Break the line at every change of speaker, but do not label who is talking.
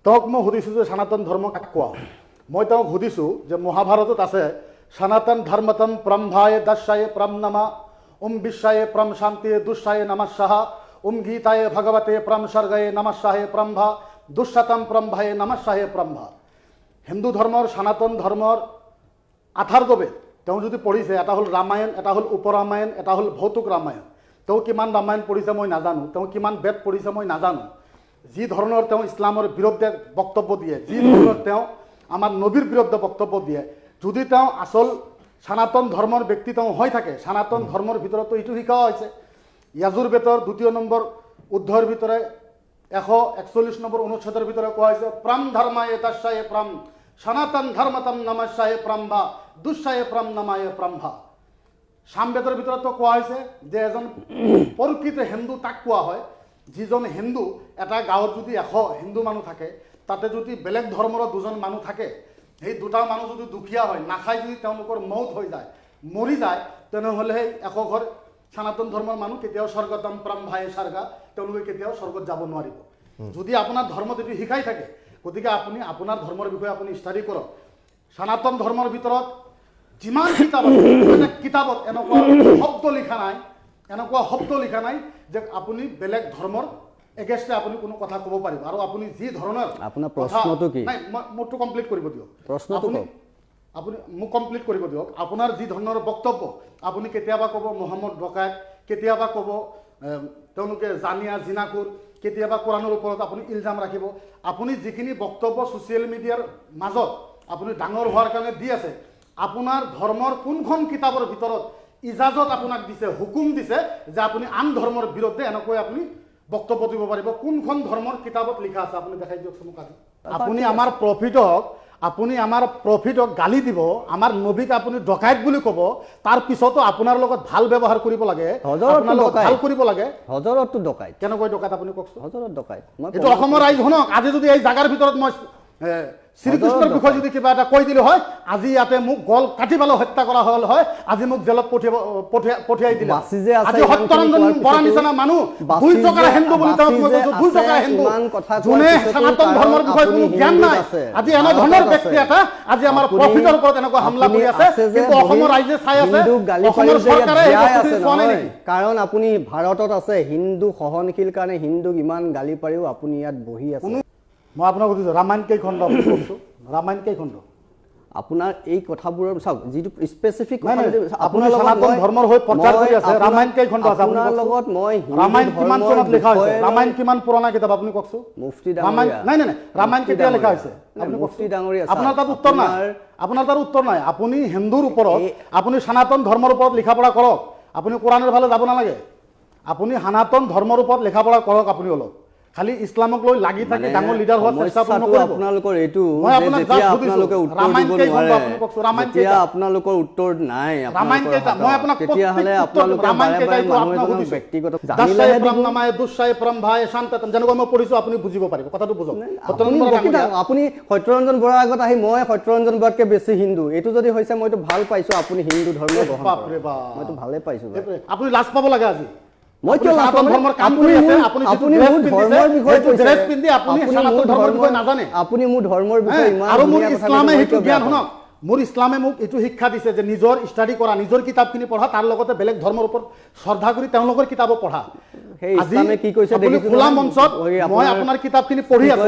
তেওঁক মই সুধিছোঁ যে সনাতন ধৰ্ম কাক কোৱা হয়। মই তেওঁক সুধিছোঁ যে মহাভাৰতত আছে সনাতন ধৰ্মতম ব্ৰহ্মায় দস্যায় প্ৰম নমা বিশ্বায়ে প্ৰম শান্তিয়ে দুঃসায়ে নমঃ সাহা গীতায়ে ভগৱতে প্ৰম স্বৰ্গয়ে নমঃ সাহে ব্ৰহ্মা দুঃশতম ব্ৰহ্মায়ে নমঃ সাহে ব্ৰহ্মা। হিন্দু ধৰ্মৰ সনাতন ধৰ্মৰ আঠাৰ্গবেদ তেওঁ যদি পঢ়িছে, এটা হ'ল ৰামায়ণ, এটা হ'ল উপৰামায়ণ, এটা হ'ল ভৌতুক ৰামায়ণ। তেওঁ কিমান ৰামায়ণ পঢ়িছে মই নাজানো, তেওঁ কিমান বেদ পঢ়িছে মই নাজানো। যি ধৰণৰ তেওঁ ইছলামৰ বিৰুদ্ধে বক্তব্য দিয়ে, যি ধৰণৰ তেওঁ আমাৰ নবীৰ বিৰুদ্ধে বক্তব্য দিয়ে, যদি তেওঁ আচল সনাতন ধৰ্মৰ ব্যক্তি তেওঁ হৈ থাকে, সনাতন ধৰ্মৰ ভিতৰতো এইটো শিকোৱা হৈছে। য়াজুৰ্বেদৰ ২য় নম্বৰ অধ্যায়ৰ ভিতৰে ১৪১ নম্বৰ অনুচ্ছেদৰ ভিতৰে কোৱা হৈছে প্ৰম ধৰ্মায়ে তস্যায়ে প্ৰম সনাতন ধৰ্মতম নমস্যায়ে ব্ৰহ্মা দুঃসায়ে প্ৰম নমায়ে ব্ৰহ্মা। সামবেদৰ ভিতৰতো কোৱা হৈছে যে এজন প্ৰকৃত হিন্দু তাক কোৱা হয় যিজন হিন্দু, এটা গাঁৱত যদি ১০০ হিন্দু মানুহ থাকে, তাতে যদি বেলেগ ধৰ্মৰ দুজন মানুহ থাকে, সেই দুটা মানুহ যদি দুখীয়া হয়, নাখায় যদি তেওঁলোকৰ মৌত হৈ যায়, মৰি যায়, তেনেহ'লে সেই ১০০ ঘৰ সনাতন ধৰ্মৰ মানুহ কেতিয়াও স্বৰ্গতম ব্ৰহ্মায়ে স্বৰ্গা, তেওঁলোকে কেতিয়াও স্বৰ্গত যাব নোৱাৰিব। যদি আপোনাৰ ধৰ্মত এইটো শিকাই থাকে, গতিকে আপুনি আপোনাৰ ধৰ্মৰ বিষয়ে আপুনি ষ্টাডি কৰক। সনাতন ধৰ্মৰ ভিতৰত যিমান কিতাপ আছে, কিতাপত এনেকুৱা শব্দ লিখা নাই যে আপুনি বেলেগ ধৰ্মৰ এগেইনষ্টে আপুনি কোনো কথা ক'ব পাৰিব। আৰু আপুনি যি ধৰণৰ
আপোনাৰ প্ৰশ্নটো কি?
নাই, মোৰটো কমপ্লিট কৰিব দিয়ক।
প্ৰশ্নটো
আপুনি মোক কমপ্লিট কৰিব দিয়ক। আপোনাৰ যি ধৰণৰ বক্তব্য, আপুনি কেতিয়াবা ক'ব মহম্মদ ডকায়ত, কেতিয়াবা ক'ব তেওঁলোকে জানিয়া জিনাকুৰ, কেতিয়াবা কোৰাণৰ ওপৰত আপুনি ইলজাম ৰাখিব। আপুনি যিখিনি বক্তব্য ছ'চিয়েল মিডিয়াৰ মাজত আপুনি ডাঙৰ হোৱাৰ কাৰণে দি আছে, আপোনাৰ ধৰ্মৰ কোনখন কিতাপৰ ভিতৰত ইজাজত আপোনাক দিছে, হুকুম দিছে যে আপুনি আন ধৰ্মৰ বিৰুদ্ধে এনেকৈ আপুনি বক্তব্য দিব পাৰিব? কোনখন ধৰ্মৰ কিতাপত লিখা আছে আপুনি দেখাই দিয়কচোন মোক আজি। আপুনি আমাৰ প্ৰফিটক গালি দিব, আমাৰ নবীক আপুনি ডকাইত বুলি ক'ব, তাৰ পিছতো আপোনাৰ লগত ভাল ব্যৱহাৰ কৰিব লাগে, ভাল কৰিব লাগে।
হজৰতটো ডকাইত
কেনেকৈ ডকাইত আপুনি কওকচোন?
হজৰত ডকাইত
এইটো অসমৰ ৰাইজ শুনক। আজি যদি এই জাগাৰ ভিতৰত মই শ্ৰীকৃষ্ণৰ বিষয়ে যদি কিবা এটা কৈ দিলো হয়, আজি ইয়াতে মোক গল কাটি পেলাই হত্যা কৰা হল হয়, আজি মোক জেলত পঠিয়াই দিলে। আজি সত্যৰঞ্জন বৰা নিচিনা মানুহ ২ টকাৰ হিন্দু বুলি তেওঁক মই কৈছো, ২ টকাৰ হিন্দু, যোনে সনাতন ধৰ্মৰ বিষয়ে কোনো জ্ঞান নাই, আজি এনে ধৰণৰ ব্যক্তি এটা আজি আমাৰ প্ৰফিটৰ ওপৰত এনেকুৱা হামলা কৰি আছে, কিন্তু অসমৰ ৰাইজে চাই আছে, অসমৰ চৰকাৰে চোৱা নাই নেকি?
কাৰণ আপুনি ভাৰতত আছে, হিন্দু সহনশীল কাৰণে হিন্দুক ইমান গালি পাৰিও আপুনি ইয়াত বহি আছে।
মই আপোনাক সুধিছোঁ ৰামায়ণ কেইখণ্ড আপুনি কওকচোন, ৰামায়ণ কেইখণ্ড?
আপোনাৰ এই কথাবোৰৰ চাওক, যিটো স্পেচিফিক
আপোনাৰ সনাতন ধৰ্মৰ হৈ প্ৰচাৰ কৰি আছে, ৰামায়ণ কেইখণ্ড আছে আপোনাৰ লগত?
মই
ৰামায়ণ কিমান চনত লিখা হৈছে? ৰামায়ণ কিমান পুৰণা কিতাপ আপুনি কওকচোন?
মুফতি
ৰামায়ণ নাই, ৰামায়ণ কেতিয়া লিখা হৈছে?
মুফতি ডাঙৰীয়া,
আপোনাৰ তাত উত্তৰ নাই, আপোনাৰ তাত উত্তৰ নাই। আপুনি হিন্দুৰ ওপৰত, আপুনি সনাতন ধৰ্মৰ ওপৰত লিখা পঢ়া কৰক, আপুনি কোৰাণৰ ফালে যাব নালাগে। আপুনি সনাতন ধৰ্মৰ ওপৰত লিখা পঢ়া কৰক। আপুনি অলপ খালি ইছলামক লৈ লাগি থাকি ডাঙৰ লিডাৰ হোৱাৰ চেষ্টা নকৰিব।
আপোনালোকৰ এইটো
মই আপোনাক
যেতিয়া আপোনালোকে উত্তৰ দিব নোৱাৰে,
যেতিয়া
আপোনালোকৰ উত্তৰ নাই,
ৰামায়ণ কেইটা মই আপোনাক
তেতিয়াহ'লে আপোনালোকে ব্যক্তিগত
দস্যায়ে প্ৰম নমায়ে দুঃসায়ে ব্ৰহ্মায়ে শান্ততম, যেনেকৈ মই পঢ়িছো আপুনি বুজিব পাৰিব, কথাটো বুজক।
আপুনি সত্যৰঞ্জন বৰাৰ আগত আহি মই সত্যৰঞ্জন বৰাতকে বেছি হিন্দু, এইটো যদি হৈছে মইতো ভাল পাইছো। আপুনি হিন্দু ধৰ্ম গ্ৰহণ কৰে, মইতো ভালে পাইছো।
আপুনি লাজ পাব লাগে আজি।
মই কিয় লাজ পাম? আপুনি মোৰ ধৰ্মৰ বিষয়ে
আৰু মোৰ ইছলামে সেইটো জ্ঞান শুনক, মোৰ ইছলামে মোক এইটো শিক্ষা দিছে যে নিজৰ ষ্টাডি কৰা, নিজৰ কিতাপখিনি পঢ়া, তাৰ লগতে বেলেগ ধৰ্মৰ ওপৰত শ্ৰদ্ধা কৰি তেওঁলোকৰ কিতাপো পঢ়া।
সেই ইছলামে কি কৈছে
খোলা মঞ্চত মই আপোনাৰ কিতাপখিনি পঢ়ি আছো।